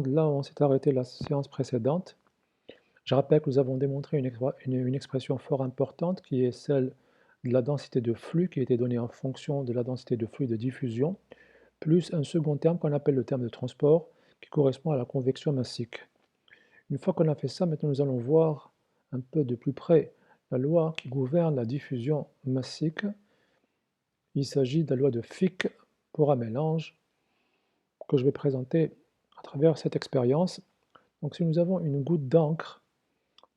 Là où on s'est arrêté la séance précédente, je rappelle que nous avons démontré une expression fort importante qui est celle de la densité de flux qui a été donnée en fonction de la densité de flux de diffusion, plus un second terme qu'on appelle le terme de transport qui correspond à la convection massique. Une fois qu'on a fait ça, maintenant nous allons voir un peu de plus près la loi qui gouverne la diffusion massique. Il s'agit de la loi de Fick pour un mélange que je vais présenter à travers cette expérience. Donc si nous avons une goutte d'encre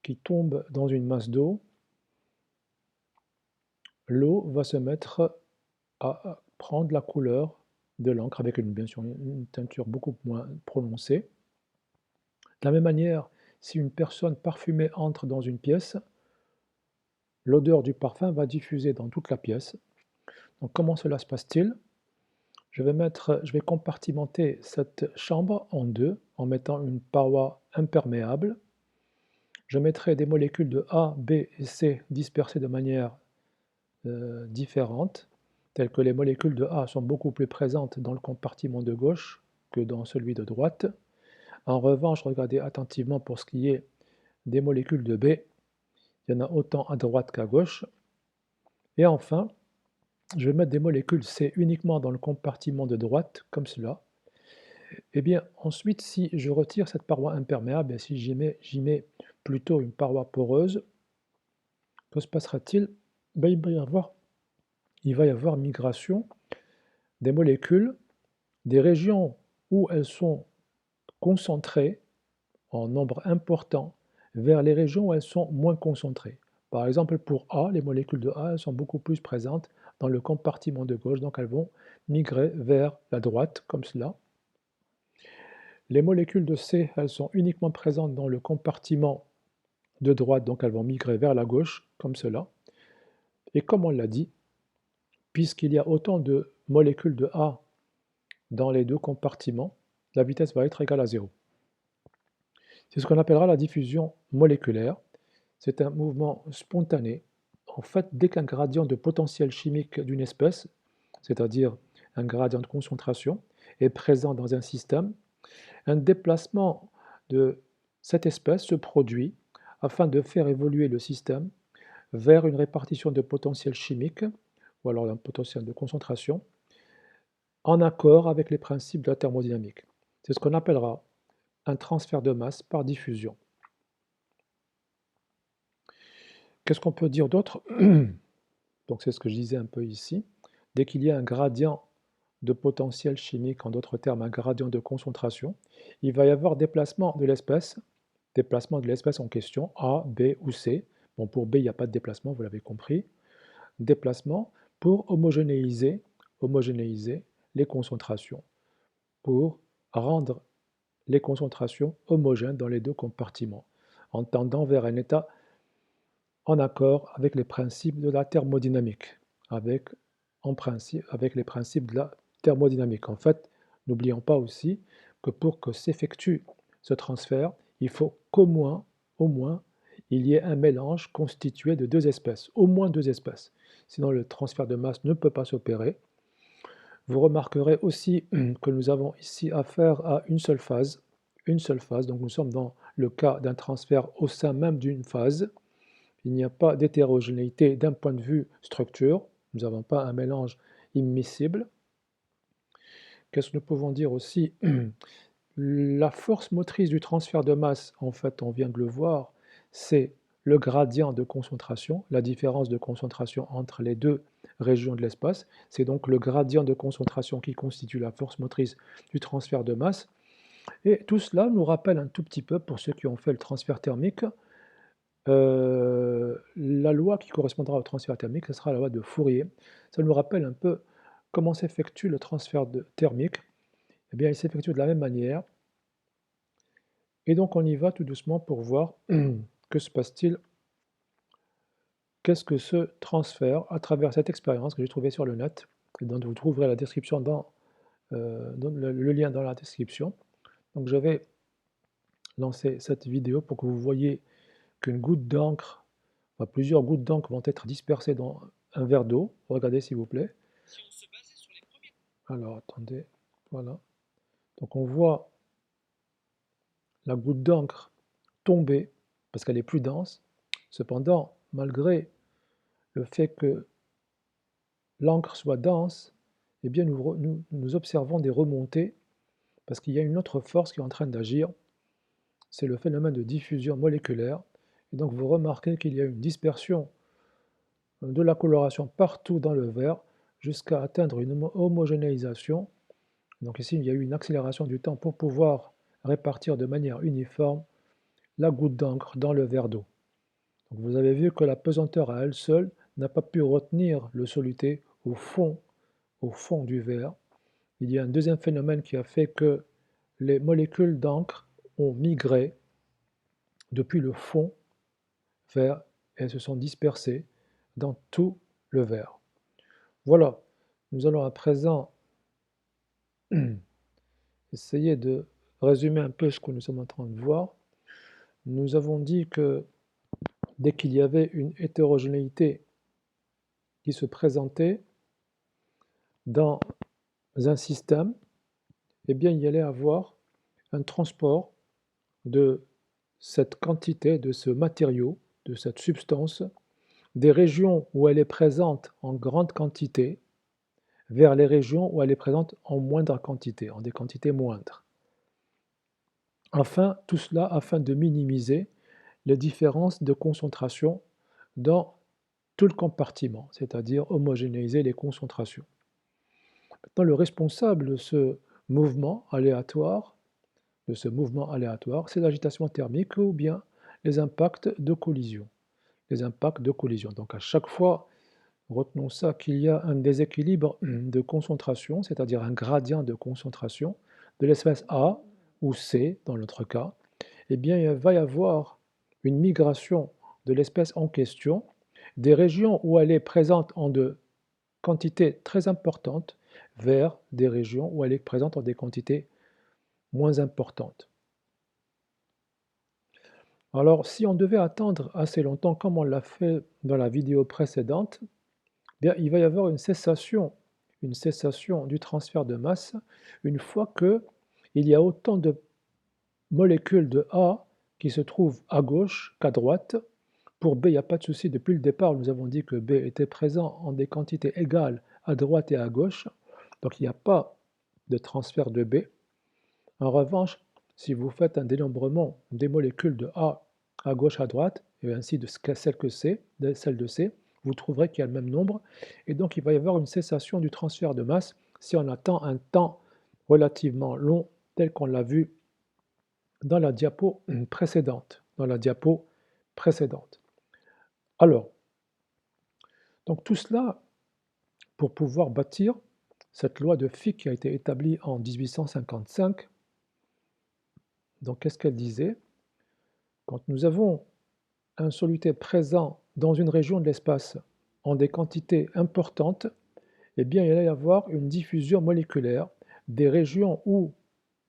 qui tombe dans une masse d'eau, l'eau va se mettre à prendre la couleur de l'encre avec bien sûr une teinture beaucoup moins prononcée. De la même manière, si une personne parfumée entre dans une pièce, l'odeur du parfum va diffuser dans toute la pièce. Donc comment cela se passe-t-il? Je vais compartimenter cette chambre en deux en mettant une paroi imperméable. Je mettrai des molécules de A, B et C dispersées de manière différentes, telles que les molécules de A sont beaucoup plus présentes dans le compartiment de gauche que dans celui de droite. En revanche, regardez attentivement pour ce qui est des molécules de B, il y en a autant à droite qu'à gauche. Et enfin, je vais mettre des molécules C uniquement dans le compartiment de droite, comme cela. Et bien ensuite, si je retire cette paroi imperméable, et si j'y mets plutôt une paroi poreuse, que se passera-t-il? Ben, il va y avoir migration des molécules des régions où elles sont concentrées en nombre important vers les régions où elles sont moins concentrées. Par exemple, pour A, les molécules de A elles sont beaucoup plus présentes dans le compartiment de gauche, donc elles vont migrer vers la droite, comme cela. Les molécules de C, elles sont uniquement présentes dans le compartiment de droite, donc elles vont migrer vers la gauche, comme cela. Et comme on l'a dit, puisqu'il y a autant de molécules de A dans les deux compartiments, la vitesse va être égale à 0. C'est ce qu'on appellera la diffusion moléculaire. C'est un mouvement spontané. En fait, dès qu'un gradient de potentiel chimique d'une espèce, c'est-à-dire un gradient de concentration, est présent dans un système, un déplacement de cette espèce se produit afin de faire évoluer le système vers une répartition de potentiel chimique, ou alors un potentiel de concentration, en accord avec les principes de la thermodynamique. C'est ce qu'on appellera un transfert de masse par diffusion. Qu'est-ce qu'on peut dire d'autre? Donc c'est ce que je disais un peu ici. Dès qu'il y a un gradient de potentiel chimique, en d'autres termes un gradient de concentration, il va y avoir déplacement de l'espèce en question, A, B ou C. Bon, pour B, il n'y a pas de déplacement, vous l'avez compris. Déplacement pour homogénéiser les concentrations, pour rendre les concentrations homogènes dans les deux compartiments, en tendant vers un état en accord avec les principes de la thermodynamique, avec les principes de la thermodynamique. En fait, n'oublions pas aussi que pour que s'effectue ce transfert, il faut au moins, il y ait un mélange constitué de deux espèces, au moins deux espèces. Sinon, le transfert de masse ne peut pas s'opérer. Vous remarquerez aussi que nous avons ici affaire à une seule phase, donc nous sommes dans le cas d'un transfert au sein même d'une phase. Il n'y a pas d'hétérogénéité d'un point de vue structure, nous n'avons pas un mélange immiscible. Qu'est-ce que nous pouvons dire aussi? La force motrice du transfert de masse, en fait, on vient de le voir, c'est le gradient de concentration, la différence de concentration entre les deux régions de l'espace. C'est donc le gradient de concentration qui constitue la force motrice du transfert de masse. Et tout cela nous rappelle un tout petit peu, pour ceux qui ont fait le transfert thermique, la loi qui correspondra au transfert thermique, ce sera la loi de Fourier. Ça nous rappelle un peu comment s'effectue le transfert thermique. Eh bien, il s'effectue de la même manière. Et donc, on y va tout doucement pour voir que se passe-t-il. Qu'est-ce que ce transfert à travers cette expérience que j'ai trouvée sur le net, et dont vous trouverez la description dans le lien dans la description. Donc, je vais lancer cette vidéo pour que vous voyez qu'une goutte d'encre, enfin, plusieurs gouttes d'encre vont être dispersées dans un verre d'eau. Regardez s'il vous plaît. Alors attendez, voilà. Donc on voit la goutte d'encre tomber parce qu'elle est plus dense. Cependant, malgré le fait que l'encre soit dense, eh bien nous observons des remontées parce qu'il y a une autre force qui est en train d'agir, c'est le phénomène de diffusion moléculaire. Et donc vous remarquez qu'il y a une dispersion de la coloration partout dans le verre jusqu'à atteindre une homogénéisation. Donc ici, il y a eu une accélération du temps pour pouvoir répartir de manière uniforme la goutte d'encre dans le verre d'eau. Donc vous avez vu que la pesanteur à elle seule n'a pas pu retenir le soluté au fond du verre. Il y a un deuxième phénomène qui a fait que les molécules d'encre ont migré depuis le fond vers et se sont dispersées dans tout le verre. Voilà, nous allons à présent essayer de résumer un peu ce que nous sommes en train de voir. Nous avons dit que dès qu'il y avait une hétérogénéité qui se présentait dans un système, eh bien, il y allait avoir un transport de cette quantité, de ce matériau, de cette substance, des régions où elle est présente en grande quantité vers les régions où elle est présente en moindre quantité, en des quantités moindres. Enfin, tout cela afin de minimiser les différences de concentration dans tout le compartiment, c'est-à-dire homogénéiser les concentrations. Maintenant, le responsable de ce mouvement aléatoire, c'est l'agitation thermique ou bien les impacts de collision. Les impacts de collision. Donc à chaque fois, retenons ça, qu'il y a un déséquilibre de concentration, c'est-à-dire un gradient de concentration de l'espèce A ou C dans notre cas, eh bien il va y avoir une migration de l'espèce en question des régions où elle est présente en de quantités très importantes vers des régions où elle est présente en des quantités moins importantes. Alors, si on devait attendre assez longtemps, comme on l'a fait dans la vidéo précédente, bien, il va y avoir une cessation du transfert de masse une fois qu'il y a autant de molécules de A qui se trouvent à gauche qu'à droite. Pour B, il n'y a pas de souci. Depuis le départ, nous avons dit que B était présent en des quantités égales à droite et à gauche. Donc, il n'y a pas de transfert de B. En revanche, si vous faites un dénombrement des molécules de A à gauche, à droite, et ainsi de celle de C, vous trouverez qu'il y a le même nombre. Et donc, il va y avoir une cessation du transfert de masse si on attend un temps relativement long, tel qu'on l'a vu dans la diapo précédente. Alors, donc tout cela pour pouvoir bâtir cette loi de Fick qui a été établie en 1855. Donc, qu'est-ce qu'elle disait? Quand nous avons un soluté présent dans une région de l'espace en des quantités importantes, eh bien, il va y avoir une diffusion moléculaire des régions où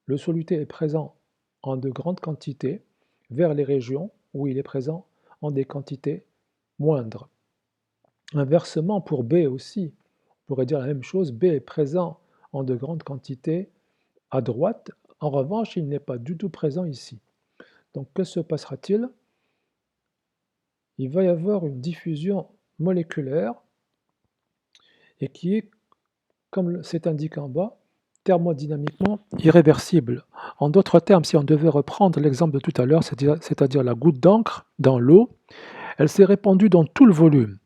le soluté est présent en de grandes quantités vers les régions où il est présent en des quantités moindres. Inversement, pour B aussi, on pourrait dire la même chose, B est présent en de grandes quantités à droite, en revanche, il n'est pas du tout présent ici. Donc, que se passera-t-il? Il va y avoir une diffusion moléculaire et qui est, comme c'est indiqué en bas, thermodynamiquement irréversible. En d'autres termes, si on devait reprendre l'exemple de tout à l'heure, c'est-à-dire la goutte d'encre dans l'eau, elle s'est répandue dans tout le volume.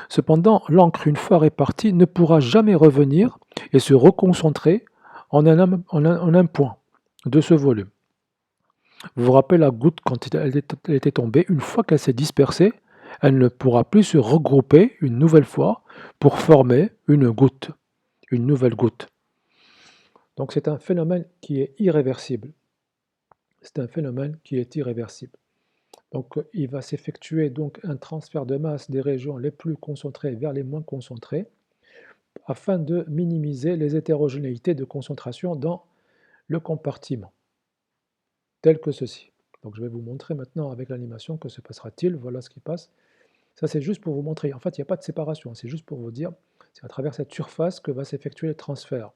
Cependant, l'encre, une fois répartie, ne pourra jamais revenir et se reconcentrer en un point de ce volume. Vous vous rappelez la goutte quand elle était tombée, une fois qu'elle s'est dispersée, elle ne pourra plus se regrouper une nouvelle fois pour former une nouvelle goutte. Donc c'est un phénomène qui est irréversible. Donc il va s'effectuer donc un transfert de masse des régions les plus concentrées vers les moins concentrées afin de minimiser les hétérogénéités de concentration dans le compartiment, tel que ceci. Donc je vais vous montrer maintenant avec l'animation que se passera-t-il. Voilà ce qui passe. Ça c'est juste pour vous montrer. En fait, il n'y a pas de séparation. C'est juste pour vous dire, c'est à travers cette surface que va s'effectuer le transfert.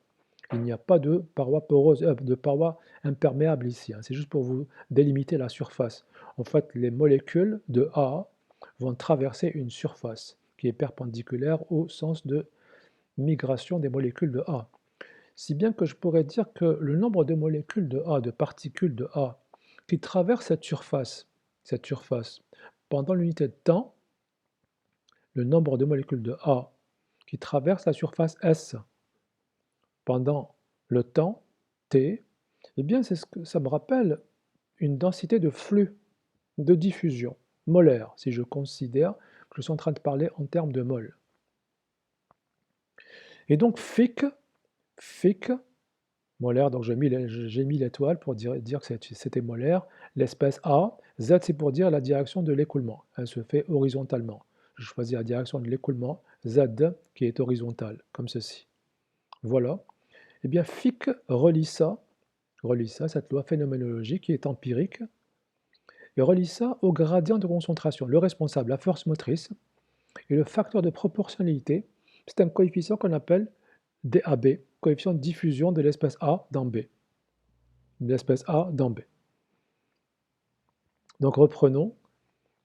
Il n'y a pas de paroi poreuse, de paroi imperméable ici, hein. C'est juste pour vous délimiter la surface. En fait, les molécules de A vont traverser une surface qui est perpendiculaire au sens de migration des molécules de A. Si bien que je pourrais dire que le nombre de molécules de A, de particules de A, qui traversent cette surface, pendant l'unité de temps, le nombre de molécules de A qui traversent la surface S pendant le temps T, eh bien ça me rappelle une densité de flux, de diffusion, molaire, si je considère que je suis en train de parler en termes de mol. Et donc Fick, molaire, donc j'ai mis l'étoile pour dire que c'était molaire. L'espèce A, Z c'est pour dire la direction de l'écoulement, elle se fait horizontalement. Je choisis la direction de l'écoulement, Z qui est horizontale, comme ceci. Voilà. Eh bien Fick relie ça, cette loi phénoménologique qui est empirique, et relie ça au gradient de concentration. Le responsable, la force motrice, et le facteur de proportionnalité, c'est un coefficient qu'on appelle DAB, coefficient de diffusion de l'espèce A dans B. De l'espèce A dans B. Donc reprenons,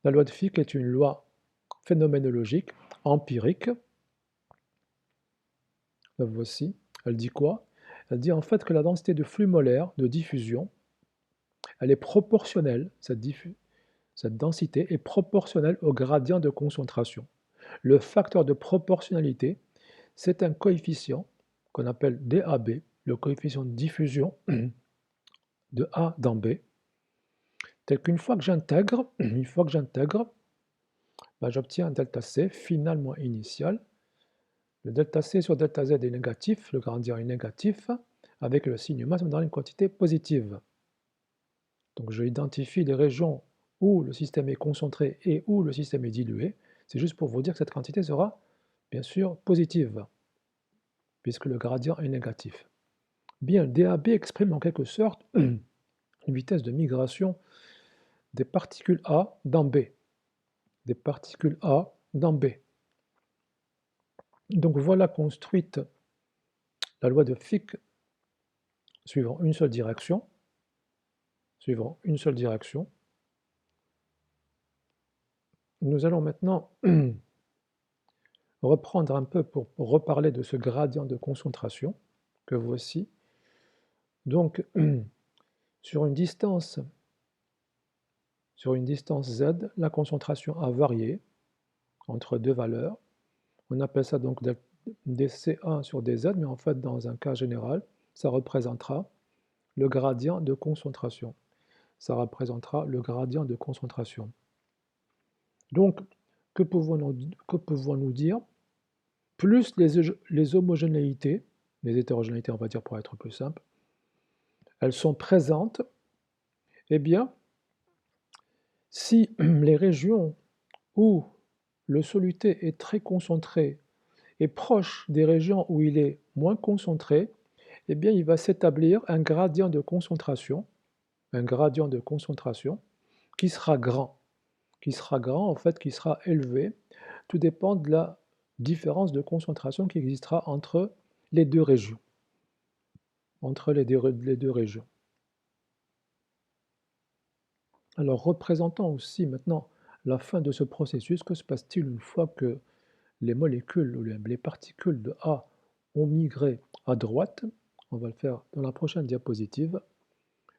la loi de Fick est une loi phénoménologique, empirique. La voici. Elle dit quoi? Elle dit en fait que la densité de flux molaire de diffusion, elle est proportionnelle, cette densité est proportionnelle au gradient de concentration. Le facteur de proportionnalité, c'est un coefficient qu'on appelle DAB, le coefficient de diffusion de A dans B, tel qu'une fois que j'intègre, j'obtiens un delta C final moins initial. Le delta C sur delta Z est négatif, le gradient est négatif, avec le signe masse me donne une quantité positive. Donc je identifie les régions où le système est concentré et où le système est dilué. C'est juste pour vous dire que cette quantité sera bien sûr positive, puisque le gradient est négatif. Bien, DAB exprime en quelque sorte une vitesse de migration des particules A dans B. Des particules A dans B. Donc voilà construite la loi de Fick suivant une seule direction. Nous allons maintenant reprendre un peu pour reparler de ce gradient de concentration que voici. Donc, sur une distance Z, la concentration a varié entre deux valeurs. On appelle ça donc dC1 sur dZ, mais en fait, dans un cas général, ça représentera le gradient de concentration. Donc, que pouvons-nous dire? Plus les homogénéités, les hétérogénéités, on va dire pour être plus simple, elles sont présentes, eh bien, si les régions où le soluté est très concentré est proche des régions où il est moins concentré, eh bien, il va s'établir un gradient de concentration qui sera grand, en fait, qui sera élevé. Tout dépend de la différence de concentration qui existera entre les deux régions. Alors, représentant aussi maintenant la fin de ce processus, que se passe-t-il une fois que les molécules ou les particules de A ont migré à droite? On va le faire dans la prochaine diapositive.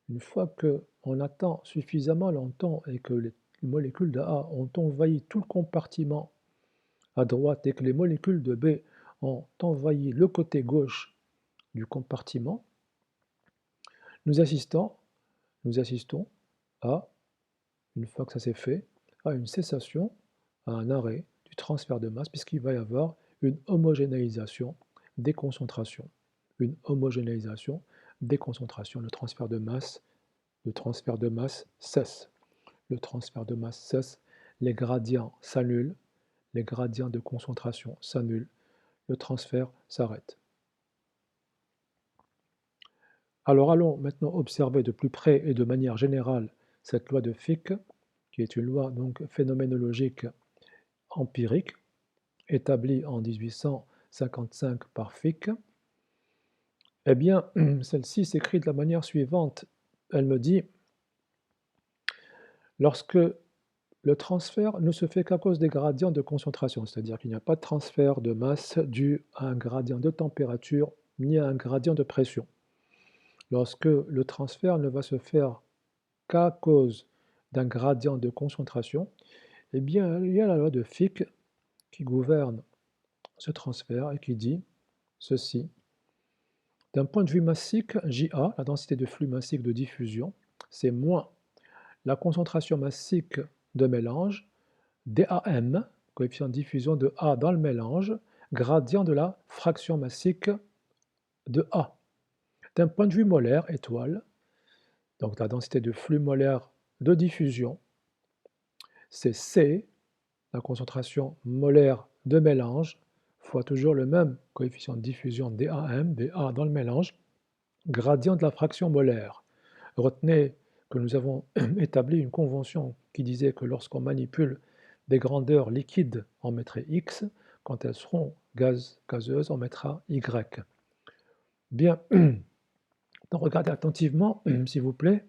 Une fois qu'on attend suffisamment longtemps et que les molécules de A ont envahi tout le compartiment à droite et que les molécules de B ont envahi le côté gauche du compartiment, nous assistons à, une fois que ça s'est fait, à une cessation, à un arrêt du transfert de masse, puisqu'il va y avoir une homogénéisation des concentrations. Le transfert de masse cesse. Les gradients s'annulent, les gradients de concentration s'annulent, le transfert s'arrête. Alors allons maintenant observer de plus près et de manière générale cette loi de Fick, qui est une loi donc phénoménologique empirique, établie en 1855 par Fick. Eh bien, celle-ci s'écrit de la manière suivante. Elle me dit, lorsque le transfert ne se fait qu'à cause des gradients de concentration, c'est-à-dire qu'il n'y a pas de transfert de masse dû à un gradient de température ni à un gradient de pression. Lorsque le transfert ne va se faire qu'à cause d'un gradient de concentration, eh bien, il y a la loi de Fick qui gouverne ce transfert et qui dit ceci. D'un point de vue massique, JA, la densité de flux massique de diffusion, c'est moins la concentration massique de mélange, DAM, coefficient de diffusion de A dans le mélange, gradient de la fraction massique de A. D'un point de vue molaire, étoile, donc la densité de flux molaire de diffusion, c'est C, la concentration molaire de mélange, fois toujours le même coefficient de diffusion DAM, DA dans le mélange, gradient de la fraction molaire. Retenez que nous avons établi une convention qui disait que lorsqu'on manipule des grandeurs liquides, on mettrait X, quand elles seront gazeuses, on mettra Y. Bien, donc regardez attentivement, s'il vous plaît.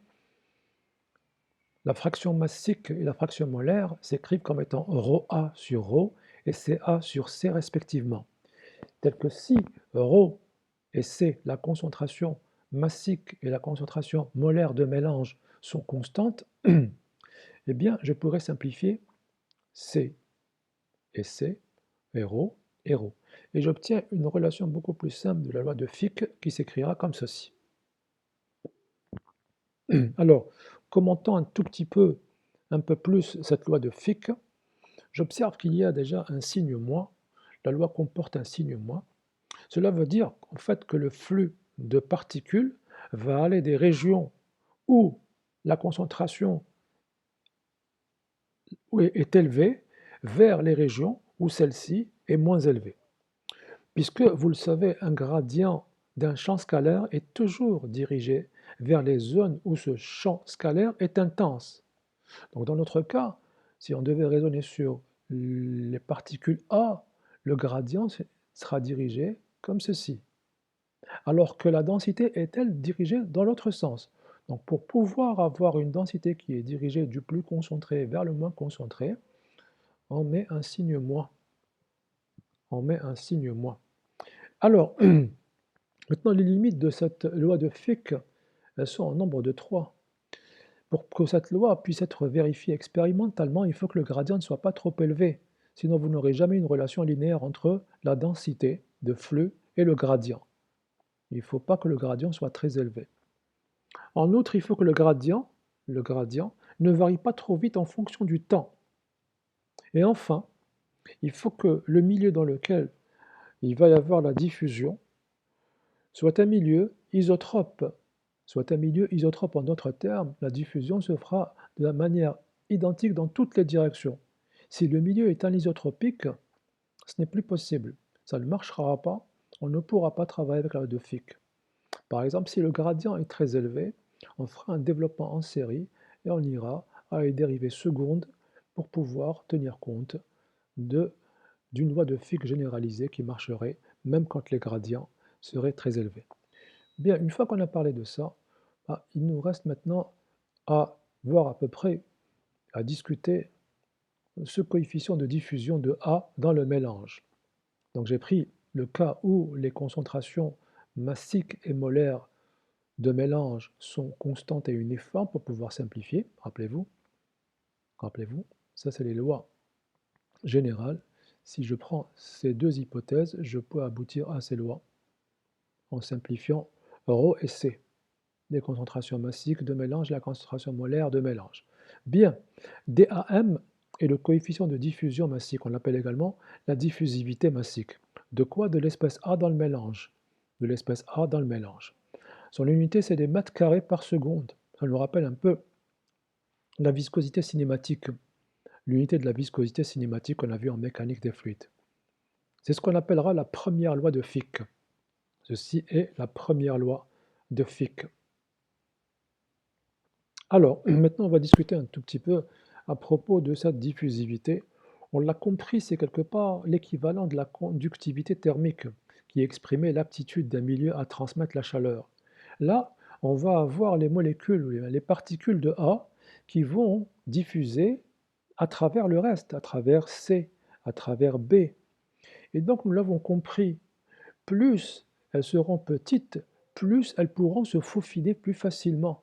La fraction massique et la fraction molaire s'écrivent comme étant ρA sur ρ et CA sur C respectivement. Tel que si ρ et C, la concentration massique et la concentration molaire de mélange sont constantes, eh bien je pourrais simplifier C et C, et ρ et ρ. Et j'obtiens une relation beaucoup plus simple de la loi de Fick qui s'écrira comme ceci. Alors, commentant un tout petit peu, un peu plus cette loi de Fick, j'observe qu'il y a déjà un signe moins. La loi comporte un signe moins. Cela veut dire en fait que le flux de particules va aller des régions où la concentration est élevée vers les régions où celle-ci est moins élevée. Puisque, vous le savez, un gradient d'un champ scalaire est toujours dirigé vers les zones où ce champ scalaire est intense. Donc dans notre cas, si on devait raisonner sur les particules A, le gradient sera dirigé comme ceci. Alors que la densité est, elle, dirigée dans l'autre sens. Donc pour pouvoir avoir une densité qui est dirigée du plus concentré vers le moins concentré, on met un signe moins. On met un signe moins. Alors, maintenant les limites de cette loi de Fick, elles sont en nombre de 3. Pour que cette loi puisse être vérifiée expérimentalement, il faut que le gradient ne soit pas trop élevé. Sinon, vous n'aurez jamais une relation linéaire entre la densité de flux et le gradient. Il ne faut pas que le gradient soit très élevé. En outre, il faut que le gradient ne varie pas trop vite en fonction du temps. Et enfin, il faut que le milieu dans lequel il va y avoir la diffusion soit un milieu isotrope. En d'autres termes, la diffusion se fera de la manière identique dans toutes les directions. Si le milieu est anisotropique, ce n'est plus possible. Ça ne marchera pas, on ne pourra pas travailler avec la loi de Fick. Par exemple, si le gradient est très élevé, on fera un développement en série et on ira à une dérivée seconde pour pouvoir tenir compte d'une loi de Fick généralisée qui marcherait même quand les gradients seraient très élevés. Bien, une fois qu'on a parlé de ça, il nous reste maintenant à voir à peu près, à discuter ce coefficient de diffusion de A dans le mélange. Donc j'ai pris le cas où les concentrations massiques et molaires de mélange sont constantes et uniformes pour pouvoir simplifier, rappelez-vous, ça c'est les lois générales. Si je prends ces deux hypothèses, je peux aboutir à ces lois en simplifiant ρ et C, les concentrations massiques de mélange et la concentration molaire de mélange. Bien, DAM est le coefficient de diffusion massique, on l'appelle également la diffusivité massique. De quoi? De l'espèce A dans le mélange. De l'espèce A dans le mélange. Son unité, c'est des mètres carrés par seconde. Ça nous rappelle un peu la viscosité cinématique, l'unité de la viscosité cinématique qu'on a vue en mécanique des fluides. C'est ce qu'on appellera la première loi de Fick. Ceci est la première loi de Fick. Alors, maintenant, on va discuter un tout petit peu à propos de cette diffusivité. On l'a compris, c'est quelque part l'équivalent de la conductivité thermique, qui exprimait l'aptitude d'un milieu à transmettre la chaleur. Là, on va avoir les molécules, ou les particules de A qui vont diffuser à travers le reste, à travers C, à travers B. Et donc nous l'avons compris, plus elles seront petites, plus elles pourront se faufiler plus facilement.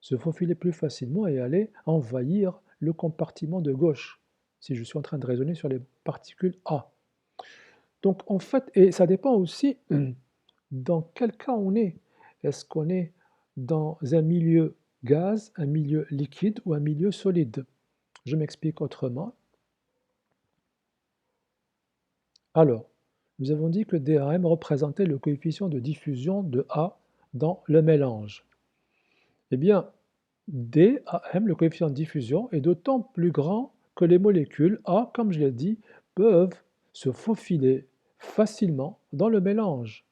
Se faufiler plus facilement et aller envahir le compartiment de gauche, si je suis en train de raisonner sur les particules A. Donc en fait, et ça dépend aussi dans quel cas on est. Est-ce qu'on est dans un milieu gaz, un milieu liquide ou un milieu solide? Je m'explique autrement. Alors, nous avons dit que DAM représentait le coefficient de diffusion de A dans le mélange. Eh bien, DAM, le coefficient de diffusion, est d'autant plus grand que les molécules A, comme je l'ai dit, peuvent se faufiler facilement dans le mélange.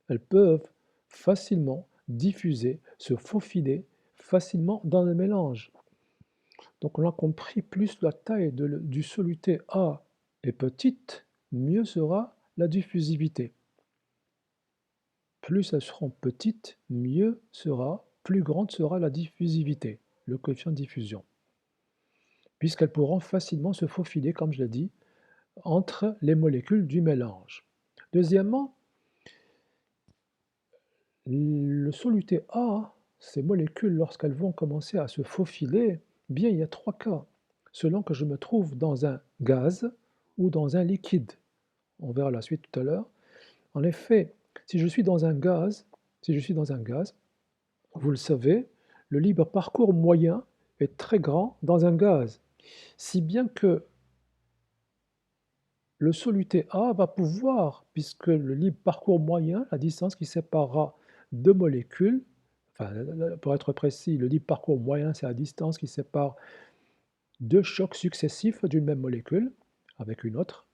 Elles peuvent facilement diffuser, se faufiler facilement dans le mélange. Donc on a compris, plus la taille du soluté A est petite, mieux sera la diffusivité. Plus elles seront petites, mieux sera, plus grande sera la diffusivité, le coefficient de diffusion, puisqu'elles pourront facilement se faufiler, comme je l'ai dit, entre les molécules du mélange. Deuxièmement, le soluté A, ces molécules, lorsqu'elles vont commencer à se faufiler, bien il y a trois cas, selon que je me trouve dans un gaz ou dans un liquide. On verra la suite tout à l'heure. En effet, si je suis dans un gaz, vous le savez, le libre parcours moyen est très grand dans un gaz, si bien que le soluté A va pouvoir, puisque le libre parcours moyen, la distance qui séparera deux molécules, enfin, pour être précis, le libre parcours moyen, c'est la distance qui sépare deux chocs successifs d'une même molécule avec une autre.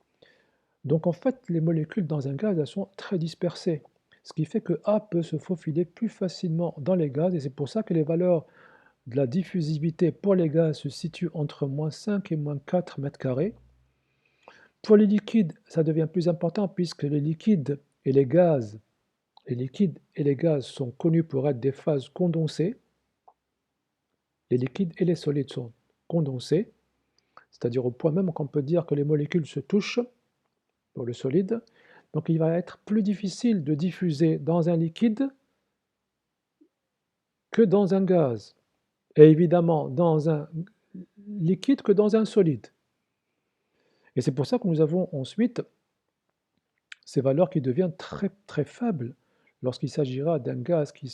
Donc en fait, les molécules dans un gaz, elles sont très dispersées, ce qui fait que A peut se faufiler plus facilement dans les gaz, et c'est pour ça que les valeurs de la diffusivité pour les gaz se situent entre -5 et -4 mètres carrés. Pour les liquides, ça devient plus important puisque les liquides et les gaz sont connus pour être des phases condensées. Les liquides et les solides sont condensés, c'est-à-dire au point même qu'on peut dire que les molécules se touchent pour le solide. Donc il va être plus difficile de diffuser dans un liquide que dans un gaz, et évidemment dans un liquide que dans un solide. Et c'est pour ça que nous avons ensuite ces valeurs qui deviennent très très faibles lorsqu'il s'agira d'un gaz qui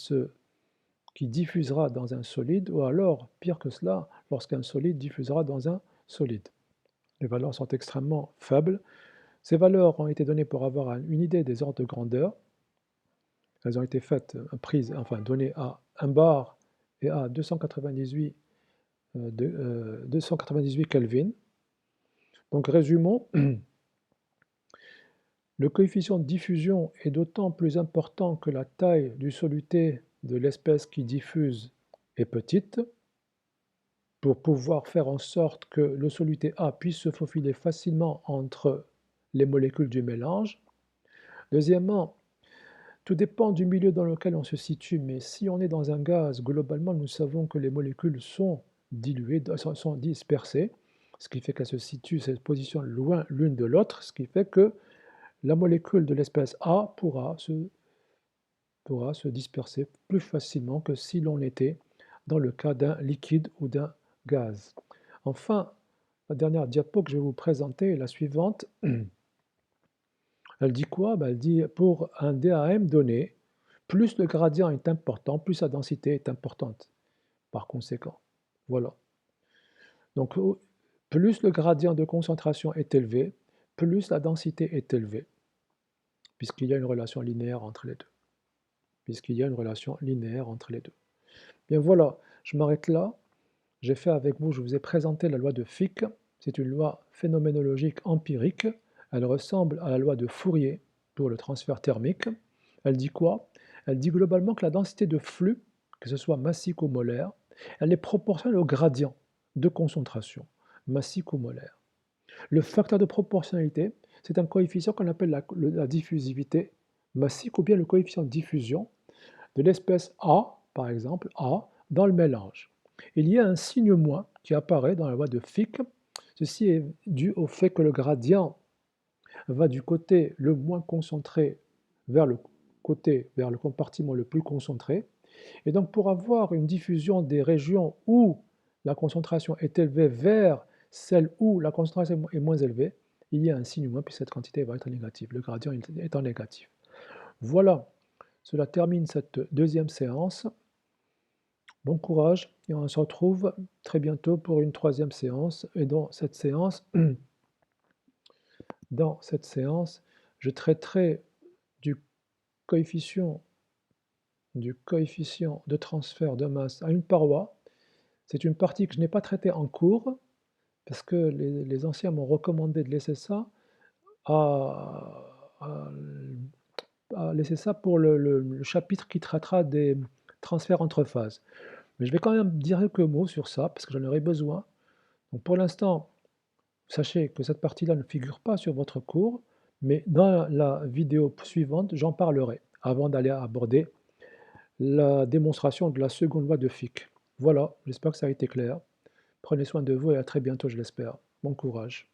diffusera dans un solide, ou alors, pire que cela, lorsqu'un solide diffusera dans un solide. Les valeurs sont extrêmement faibles. Ces valeurs ont été données pour avoir une idée des ordres de grandeur. Elles ont été données à 1 bar et à 298 Kelvin. Donc résumons, le coefficient de diffusion est d'autant plus important que la taille du soluté de l'espèce qui diffuse est petite, pour pouvoir faire en sorte que le soluté A puisse se faufiler facilement entre les molécules du mélange. Deuxièmement, tout dépend du milieu dans lequel on se situe, mais si on est dans un gaz, globalement, nous savons que les molécules sont diluées, sont dispersées, ce qui fait qu'elles se situent, cette position loin l'une de l'autre, ce qui fait que la molécule de l'espèce A pourra se disperser plus facilement que si l'on était dans le cas d'un liquide ou d'un gaz. Enfin, la dernière diapo que je vais vous présenter est la suivante. Elle dit quoi? Elle dit pour un DAM donné, plus le gradient est important, plus sa densité est importante, par conséquent. Voilà. Donc, plus le gradient de concentration est élevé, plus la densité est élevée, puisqu'il y a une relation linéaire entre les deux. Bien voilà, je m'arrête là. J'ai fait avec vous, je vous ai présenté la loi de Fick. C'est une loi phénoménologique empirique. Elle ressemble à la loi de Fourier pour le transfert thermique. Elle dit quoi? Elle dit globalement que la densité de flux, que ce soit massique ou molaire, elle est proportionnelle au gradient de concentration, massique ou molaire. Le facteur de proportionnalité, c'est un coefficient qu'on appelle la diffusivité, massique ou bien le coefficient de diffusion de l'espèce A, par exemple A, dans le mélange. Il y a un signe moins qui apparaît dans la loi de Fick. Ceci est dû au fait que le gradient va du côté le moins concentré vers le compartiment le plus concentré. Et donc pour avoir une diffusion des régions où la concentration est élevée vers celle où la concentration est moins élevée, il y a un signe moins, puis cette quantité va être négative, le gradient étant négatif. Voilà, cela termine cette deuxième séance. Bon courage et on se retrouve très bientôt pour une troisième séance. Et dans cette séance, je traiterai du coefficient, de transfert de masse à une paroi. C'est une partie que je n'ai pas traitée en cours parce que les anciens m'ont recommandé de laisser ça à, à- à laisser ça pour le chapitre qui traitera des transferts entre phases. Mais je vais quand même dire quelques mots sur ça parce que j'en aurai besoin. Donc pour l'instant, sachez que cette partie-là ne figure pas sur votre cours, mais dans la vidéo suivante, j'en parlerai avant d'aller aborder la démonstration de la seconde loi de Fick. Voilà, j'espère que ça a été clair. Prenez soin de vous et à très bientôt, je l'espère. Bon courage.